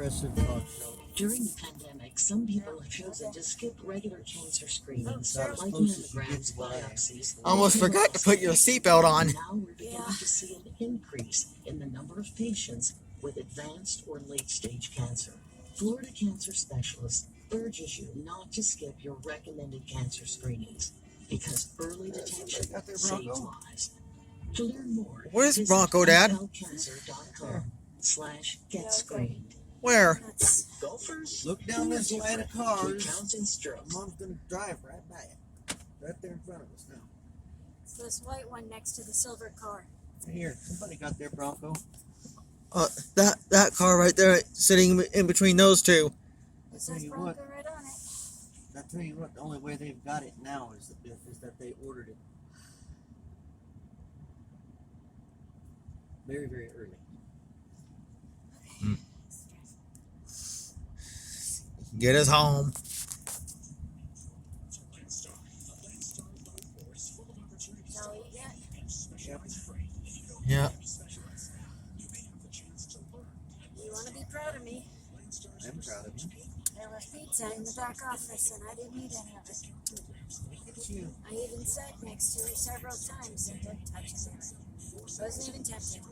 progressive talk show. During the pandemic, some people have chosen to skip regular cancer screenings, Not as like close as you mammograms, get to I am. biopsies. Almost forgot to put your seatbelt on. Now we're beginning to see an increase in the number of patients with advanced or late-stage cancer. Florida Cancer Specialists urges you not to skip your recommended cancer screenings because early detection saves lives. To learn more, Where's visit Bronco, Dad? nflcancer.com/getscreened. Where? Golfers, Look down this line of cars. counting strokes. Mom's gonna drive right by it. Right there in front of us now. It's this white one next to the silver car. Right here, somebody got their Bronco. That car right there, sitting in between those two. It says you Bronco what. right on it. I tell you what, the only way they've got it now is that they ordered it very, very early. Get us home. Shall we eat yet? Yep. Yeah. You want to be proud of me? I'm proud of you. There was pizza in the back office and I didn't eat any of it. Look at you. I even sat next to it several times and didn't touch any of it. Wasn't even tempted.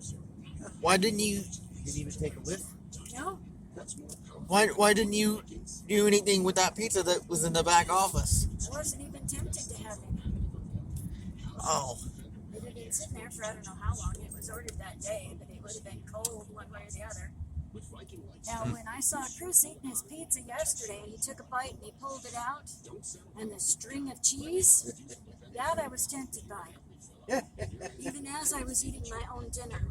Why didn't you? Didn't even take a whiff. No, Why didn't you do anything with that pizza that was in the back office? I wasn't even tempted to have it. Oh. It had been sitting there for I don't know how long. It was ordered that day, but it would have been cold one way or the other. Now, when I saw Chris eating his pizza yesterday, and he took a bite and he pulled it out, and the string of cheese, that I was tempted by. Even as I was eating my own dinner.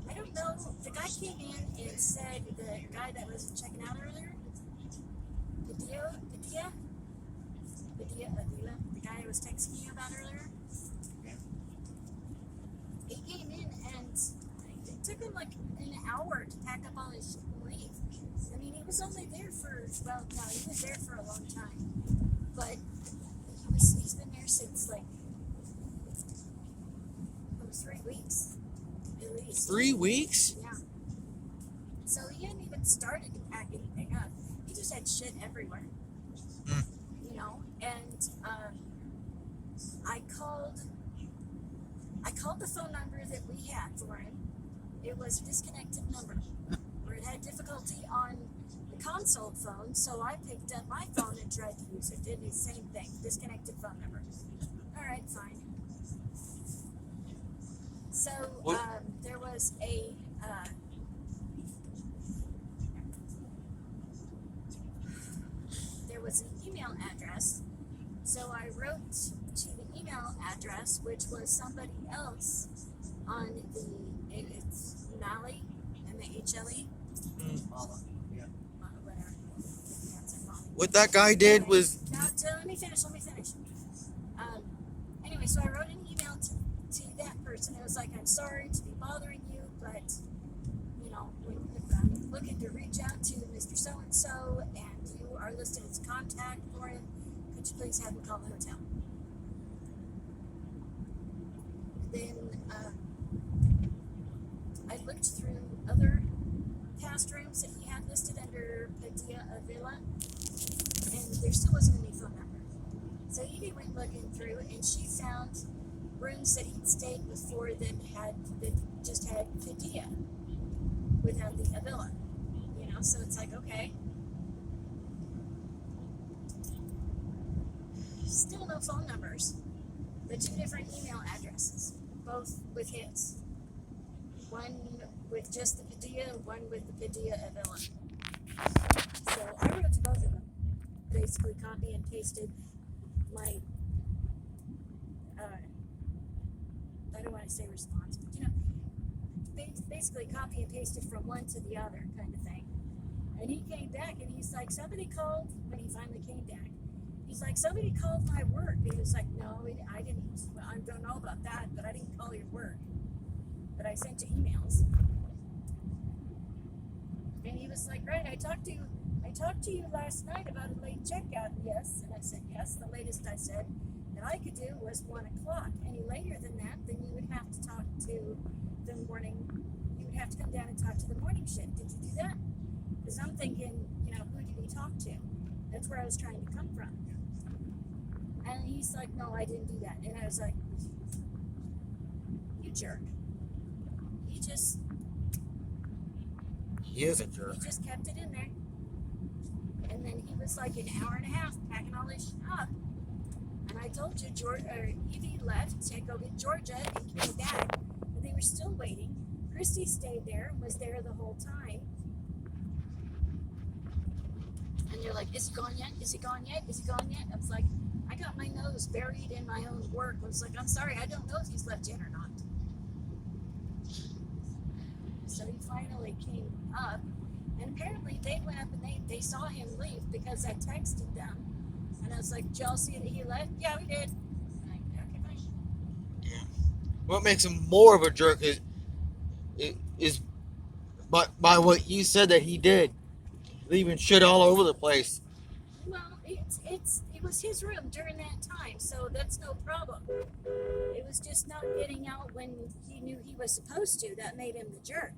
I don't know. The guy came in and said, the guy that was checking out earlier, Padilla, the guy I was texting you about earlier, he came in and it took him like an hour to pack up all his shit and leave. I mean, he was only there for, well, no, he was there for a long time, but he's been there since like, it was 3 weeks, at least. 3 weeks? Yeah. So he hadn't even started to pack anything up. He just had shit everywhere. Mm. You know, and I called the phone number that we had for him. It was a disconnected number, where it had difficulty on the console phone, so I picked up my phone and tried to use it. Did the same thing, disconnected phone number. All right, fine. So there was a an email address. So I wrote to the email address, which was somebody else on it's Mally, M-A-H-L-E. Yeah. Whatever. Yeah, it's like Molly. What that guy did was Now, let me finish. Anyway, so I wrote an email to that person. It was like, I'm sorry to be bothering you, but, you know, if I'm looking to reach out to Mr. So-and-so, and you are listed as contact for him, could you please have him call the hotel? Then I looked through other past rooms that he had listed under Padilla Avila, and there still wasn't any phone number. So Edie went looking through, and she found rooms that he'd stayed before that just had Padilla without the Avila. You know, so it's like, okay. Still no phone numbers, but 2 different email addresses, both with his. One with just the Padilla, one with the Padilla Avila. So I wrote to both of them, basically copy and pasted my, I don't want to say response, but you know, basically copy and pasted from one to the other kind of thing. And he came back and he's like, somebody called when he finally came back. He was like, somebody called my work. He was like, no, I didn't. I don't know about that, but I didn't call your work. But I sent you emails. And he was like, right, I talked to you last night about a late checkout. Yes. And I said, yes. The latest I said that I could do was 1 o'clock. Any later than that, then you would have to talk to the morning. You would have to come down and talk to the morning shift. Did you do that? Because I'm thinking, who did he talk to? That's where I was trying to come from. And he's like, no, I didn't do that. And I was like, you jerk. He is a jerk. He just kept it in there. And then he was like an hour and a half packing all this shit up. And I told you, Evie left to go get Georgia and came back. But they were still waiting. Christy stayed there and was there the whole time. And they're like, is he gone yet? Is he gone yet? Is he gone yet? I was like, I got my nose buried in my own work. I was like, I'm sorry, I don't know if he's left yet or not. So he finally came up. And apparently they went up and they saw him leave because I texted them. And I was like, did y'all see that he left? Yeah, we did. I'm like, okay, fine. Yeah. What makes him more of a jerk is by what you said that he did, leaving shit all over the place. Well, it was his room during that time, so that's no problem. It was just not getting out when he knew he was supposed to. That made him the jerk.